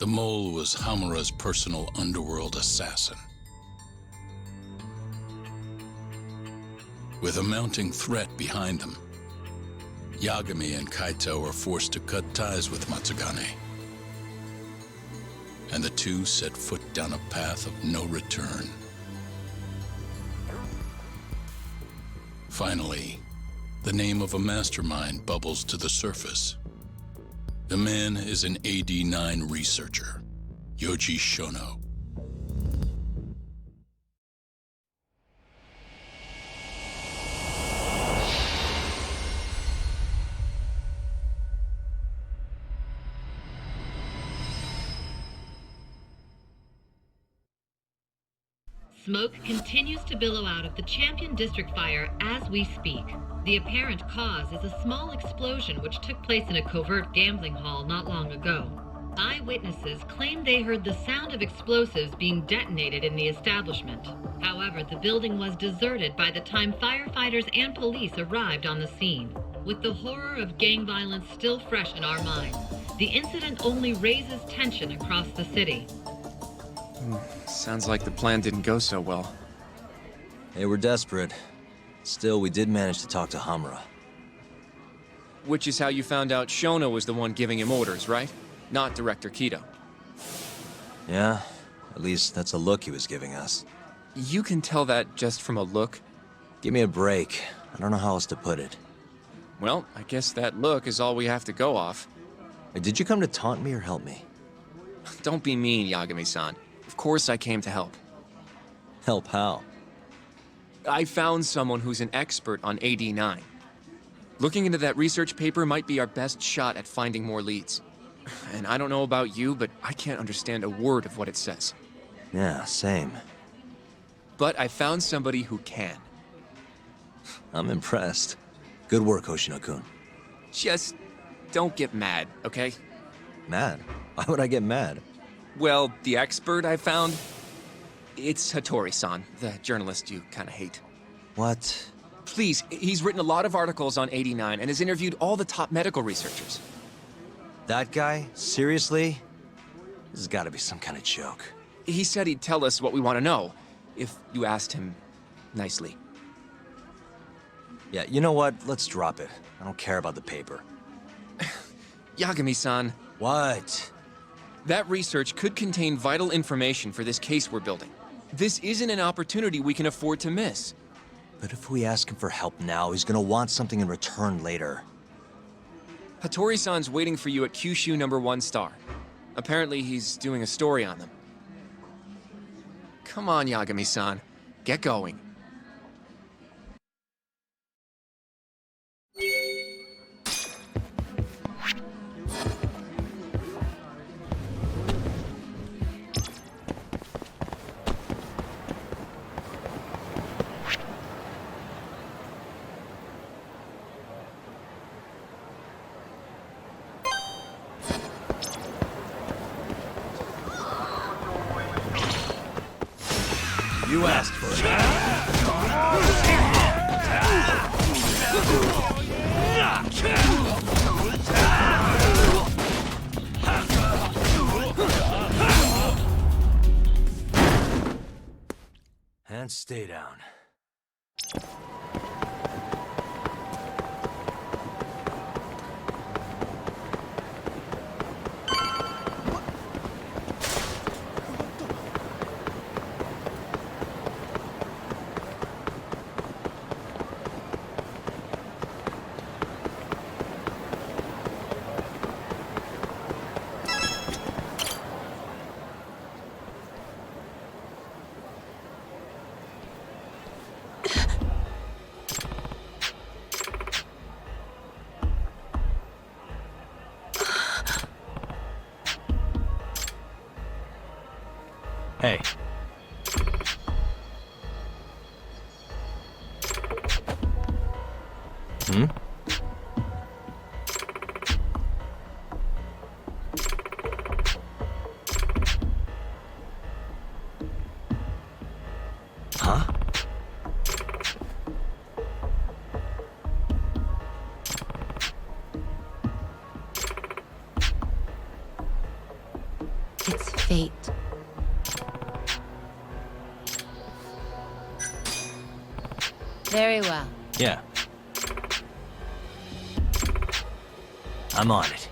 The mole was Hamura's personal underworld assassin. With a mounting threat behind them, Yagami and Kaito were forced to cut ties with Matsugane. And the two set foot down a path of no return. Finally, the name of a mastermind bubbles to the surface. The man is an AD-9 researcher, Yoji Shono. Smoke continues to billow out of the Champion District fire as we speak. The apparent cause is a small explosion which took place in a covert gambling hall not long ago. Eyewitnesses claim they heard the sound of explosives being detonated in the establishment. However, the building was deserted by the time firefighters and police arrived on the scene. With the horror of gang violence still fresh in our minds, the incident only raises tension across the city. Sounds like the plan didn't go so well. They were desperate. Still, we did manage to talk to Hamura. Which is how you found out Shono was the one giving him orders, right? Not Director Kido. Yeah, at least that's a look he was giving us. You can tell that just from a look? Give me a break. I don't know how else to put it. Well, I guess that look is all we have to go off. Did you come to taunt me or help me? Don't be mean, Yagami-san. Of course I came to help. Help how? I found someone who's an expert on AD-9. Looking into that research paper might be our best shot at finding more leads. And I don't know about you, but I can't understand a word of what it says. Yeah, same. But I found somebody who can. I'm impressed. Good work, Hoshino-kun. Just don't get mad, okay? Mad? Why would I get mad? Well, the expert I found, it's Hattori-san, the journalist you kind of hate. What? Please, he's written a lot of articles on AD-9 and has interviewed all the top medical researchers. That guy? Seriously? This has got to be some kind of joke. He said he'd tell us what we want to know, if you asked him nicely. Yeah, you know what? Let's drop it. I don't care about the paper. Yagami-san. What? That research could contain vital information for this case we're building. This isn't an opportunity we can afford to miss. But if we ask him for help now, he's gonna want something in return later. Hattori-san's waiting for you at Kyushu #1 star. Apparently he's doing a story on them. Come on, Yagami-san. Get going. You asked for it. And stay down. Hey. Hmm? Huh? It's fate. Very well. Yeah. I'm on it.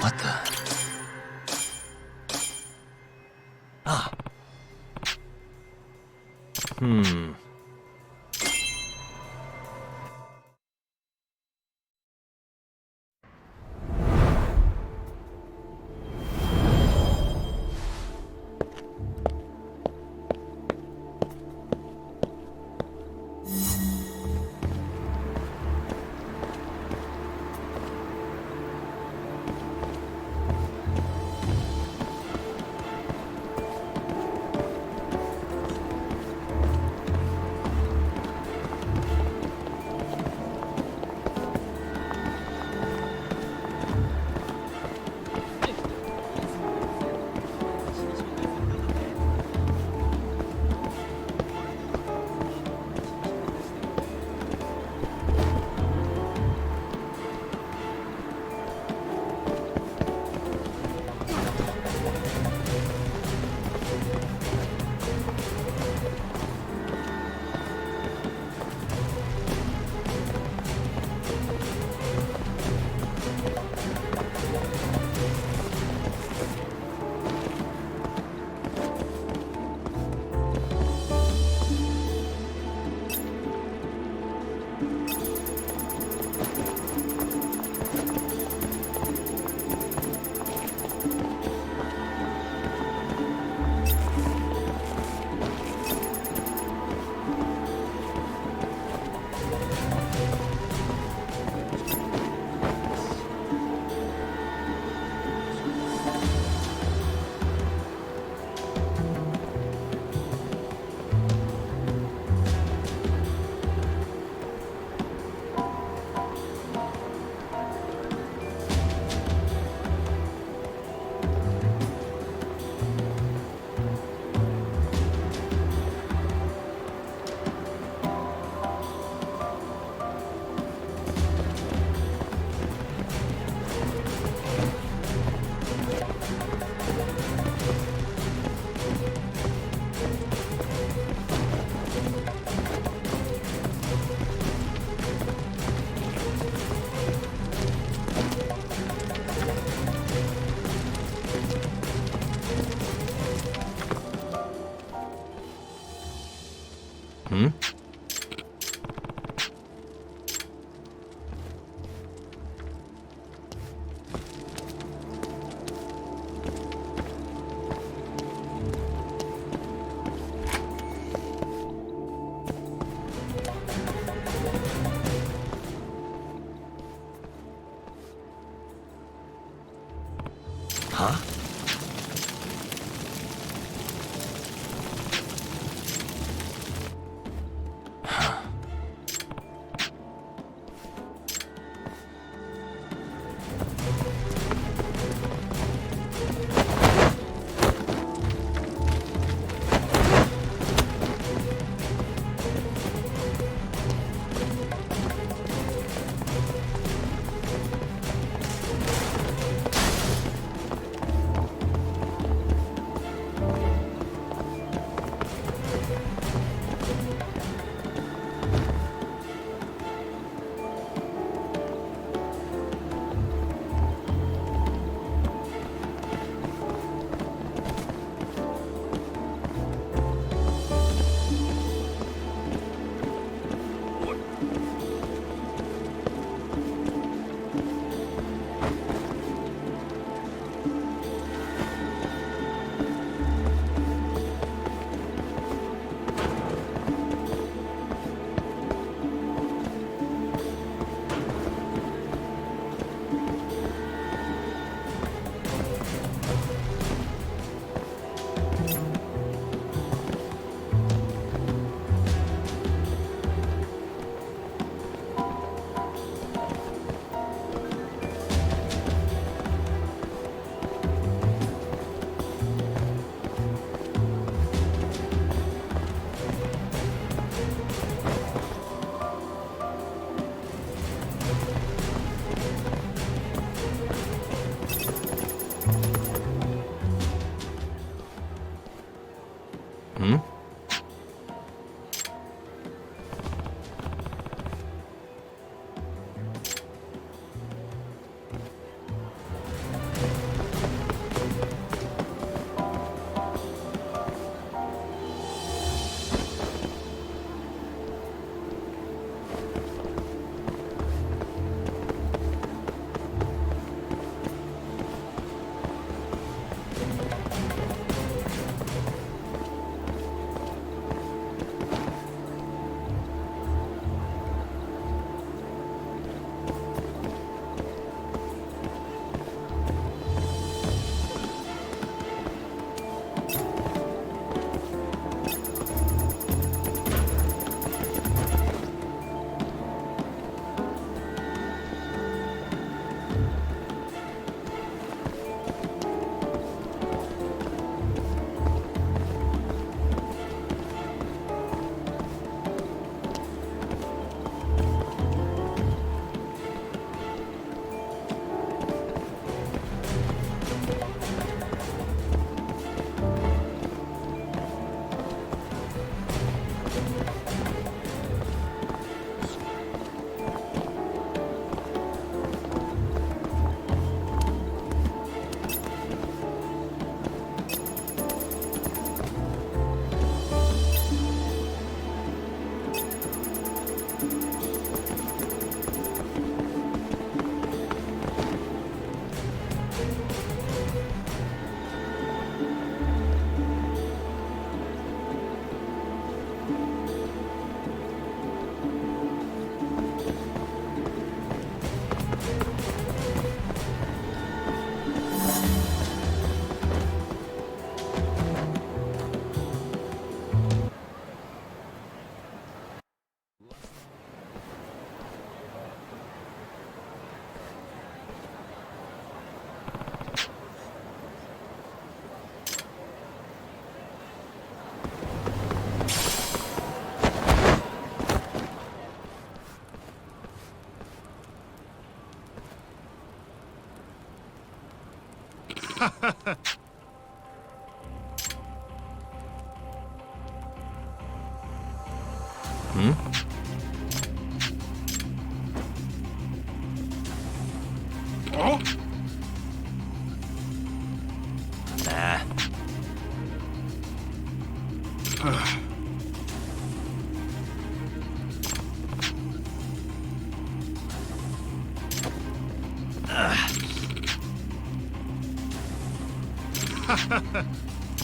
What the? Ah. Huh? Nah.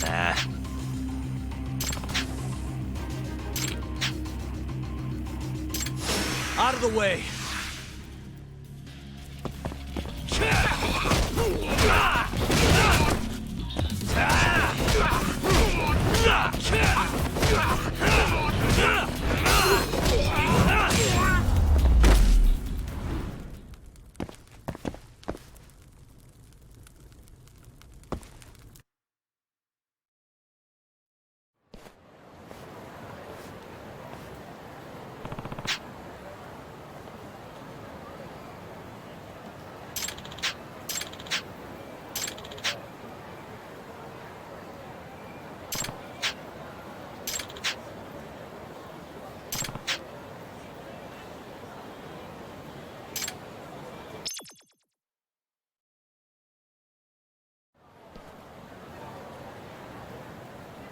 Nah. Out of the way!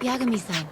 Yagami-san.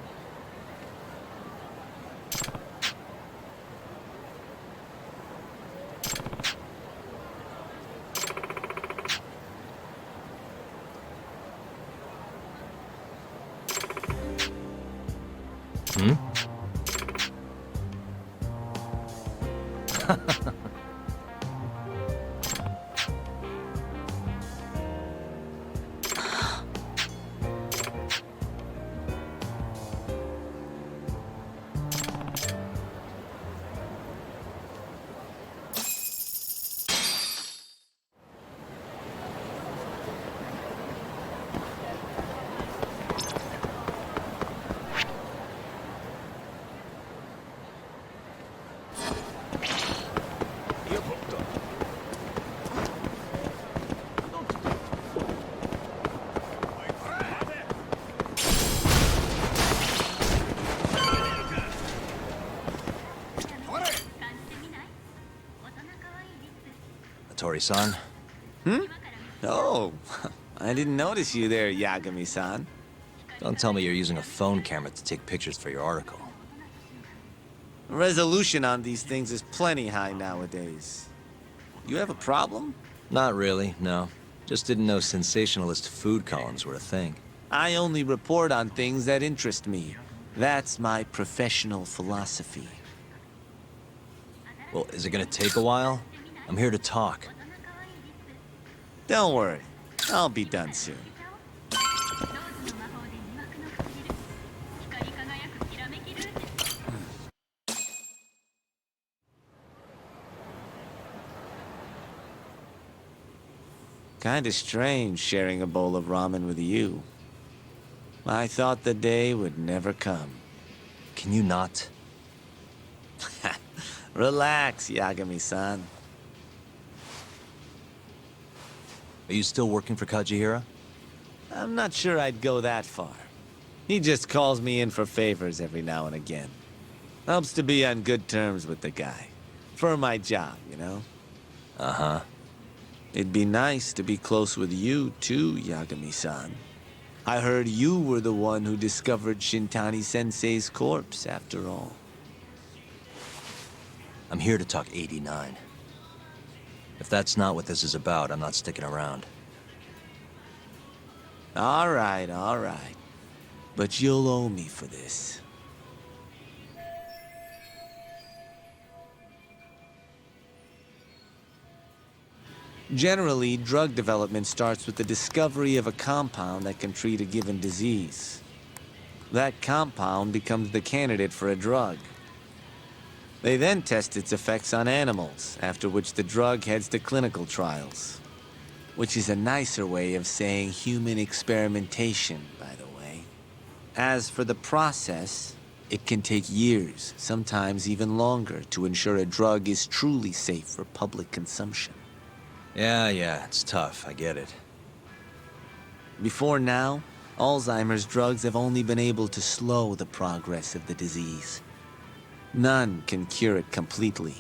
Tori-san? Oh, I didn't notice you there, Yagami-san. Don't tell me you're using a phone camera to take pictures for your article. Resolution on these things is plenty high nowadays. You have a problem? Not really, no. Just didn't know sensationalist food columns were a thing. I only report on things that interest me. That's my professional philosophy. Well, is it gonna take a while? I'm here to talk. Don't worry, I'll be done soon. Kinda strange sharing a bowl of ramen with you. I thought the day would never come. Can you not? Relax, Yagami-san. Are you still working for Kajihira? I'm not sure I'd go that far. He just calls me in for favors every now and again. Helps to be on good terms with the guy. For my job, you know? Uh-huh. It'd be nice to be close with you, too, Yagami-san. I heard you were the one who discovered Shintani-sensei's corpse, after all. I'm here to talk 89. If that's not what this is about, I'm not sticking around. All right. But you'll owe me for this. Generally, drug development starts with the discovery of a compound that can treat a given disease. That compound becomes the candidate for a drug. They then test its effects on animals, after which the drug heads to clinical trials. Which is a nicer way of saying human experimentation, by the way. As for the process, it can take years, sometimes even longer, to ensure a drug is truly safe for public consumption. Yeah, it's tough, I get it. Before now, Alzheimer's drugs have only been able to slow the progress of the disease. None can cure it completely.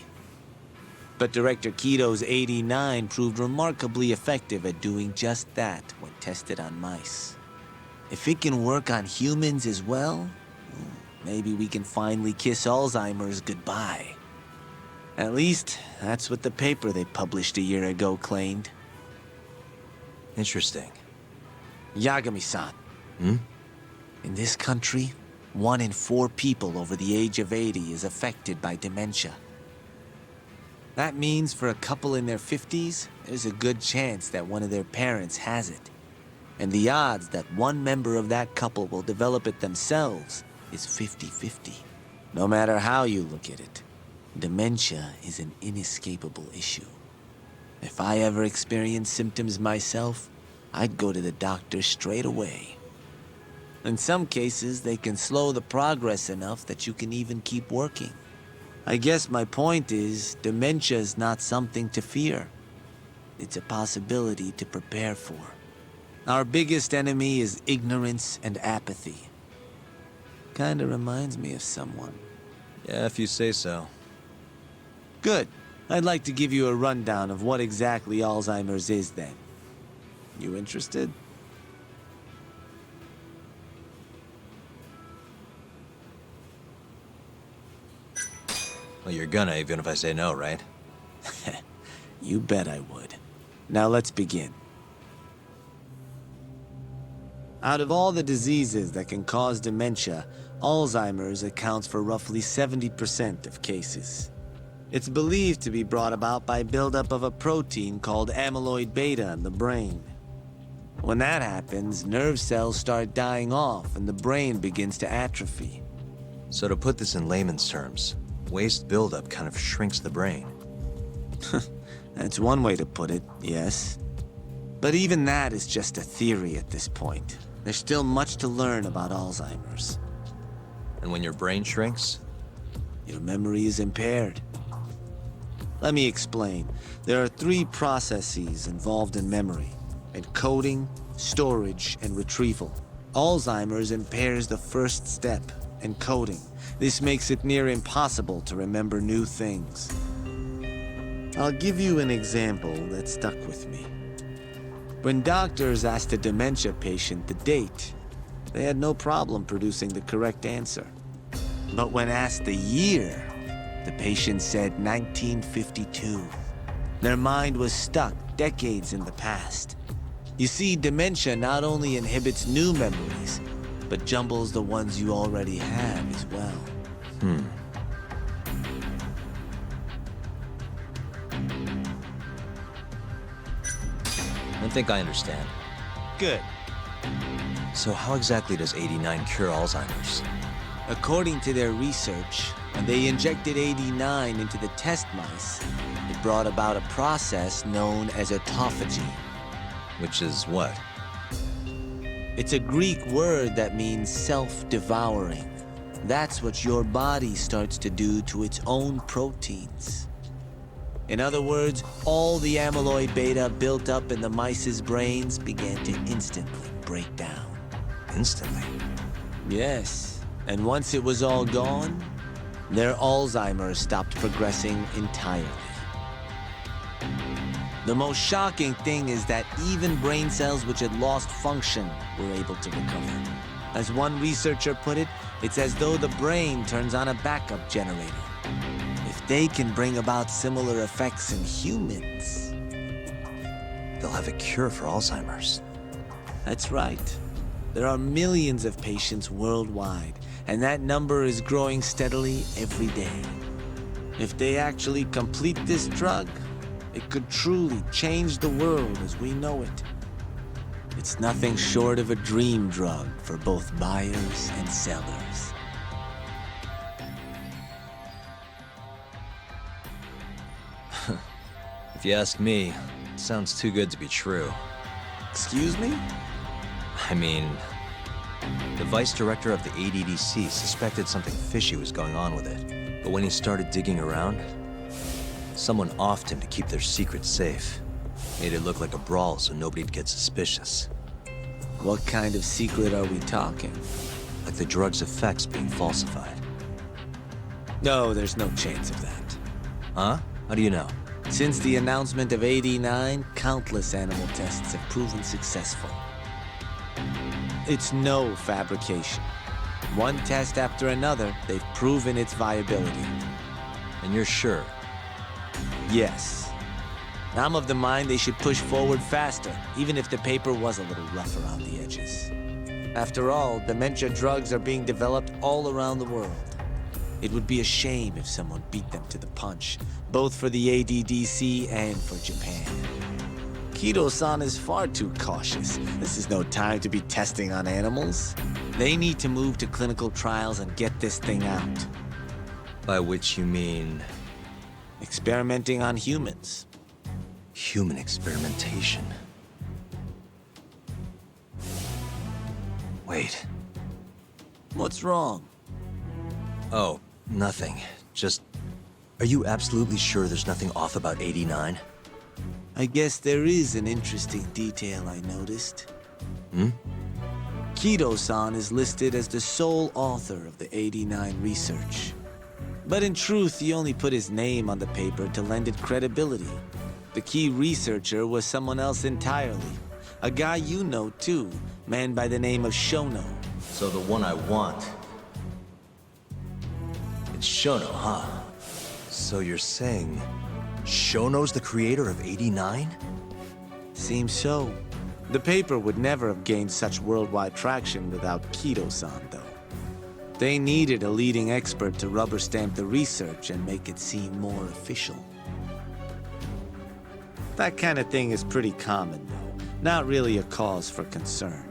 But Director Keto's 89 proved remarkably effective at doing just that when tested on mice. If it can work on humans as well, maybe we can finally kiss Alzheimer's goodbye. At least, that's what the paper they published a year ago claimed. Interesting. Yagami-san. Hmm? In this country, 1 in 4 people over the age of 80 is affected by dementia. That means for a couple in their 50s, there's a good chance that one of their parents has it. And the odds that one member of that couple will develop it themselves is 50-50. No matter how you look at it, dementia is an inescapable issue. If I ever experienced symptoms myself, I'd go to the doctor straight away. In some cases, they can slow the progress enough that you can even keep working. I guess my point is, dementia is not something to fear. It's a possibility to prepare for. Our biggest enemy is ignorance and apathy. Kinda reminds me of someone. Yeah, if you say so. Good. I'd like to give you a rundown of what exactly Alzheimer's is then. You interested? Well, you're gonna, even if I say no, right? You bet I would. Now let's begin. Out of all the diseases that can cause dementia, Alzheimer's accounts for roughly 70% of cases. It's believed to be brought about by buildup of a protein called amyloid beta in the brain. When that happens, nerve cells start dying off and the brain begins to atrophy. So to put this in layman's terms, waste buildup kind of shrinks the brain. That's one way to put it, yes. But even that is just a theory at this point. There's still much to learn about Alzheimer's. And when your brain shrinks? Your memory is impaired. Let me explain. There are 3 processes involved in memory: encoding, storage, and retrieval. Alzheimer's impairs the first step, encoding. This makes it near impossible to remember new things. I'll give you an example that stuck with me. When doctors asked a dementia patient the date, they had no problem producing the correct answer. But when asked the year, the patient said 1952. Their mind was stuck decades in the past. You see, dementia not only inhibits new memories, but jumbles the ones you already have as well. I think I understand. Good. So how exactly does 89 cure Alzheimer's? According to their research, when they injected 89 into the test mice, it brought about a process known as autophagy. Which is what? It's a Greek word that means self-devouring. That's what your body starts to do to its own proteins. In other words, all the amyloid beta built up in the mice's brains began to instantly break down. Instantly? Yes, and once it was all gone, their Alzheimer's stopped progressing entirely. The most shocking thing is that even brain cells which had lost function were able to recover. As one researcher put it, it's as though the brain turns on a backup generator. If they can bring about similar effects in humans, They'll have a cure for Alzheimer's. that's right. There are millions of patients worldwide, and that number is growing steadily every day. If they actually complete this drug, it could truly change the world as we know it. It's nothing short of a dream drug for both buyers and sellers. If you ask me, it sounds too good to be true. Excuse me? I mean, the vice director of the ADDC suspected something fishy was going on with it. But when he started digging around, someone offed him to keep their secret safe. Made it look like a brawl so nobody'd get suspicious. What kind of secret are we talking? Like the drug's effects being falsified. No, there's no chance of that. Huh? How do you know? Since the announcement of AD-9, countless animal tests have proven successful. It's no fabrication. One test after another, they've proven its viability. And you're sure? Yes. I'm of the mind they should push forward faster, even if the paper was a little rough around the edges. After all, dementia drugs are being developed all around the world. It would be a shame if someone beat them to the punch, both for the ADDC and for Japan. Kido-san is far too cautious. This is no time to be testing on animals. They need to move to clinical trials and get this thing out. By which you mean Experimenting on humans. human experimentation. Wait. What's wrong? Oh, nothing. Just... Are you absolutely sure there's nothing off about 89? I guess there is an interesting detail I noticed. Hmm? Kido-san is listed as the sole author of the 89 research. But in truth, he only put his name on the paper to lend it credibility. The key researcher was someone else entirely. A guy you know too, man by the name of Shono. So the one I want... It's Shono, huh? So you're saying... Shono's the creator of 89? Seems so. The paper would never have gained such worldwide traction without Kido-san, though. They needed a leading expert to rubber stamp the research and make it seem more official. That kind of thing is pretty common, though. Not really a cause for concern.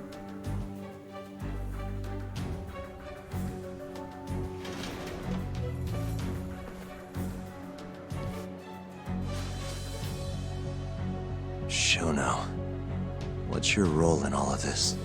Shono, what's your role in all of this?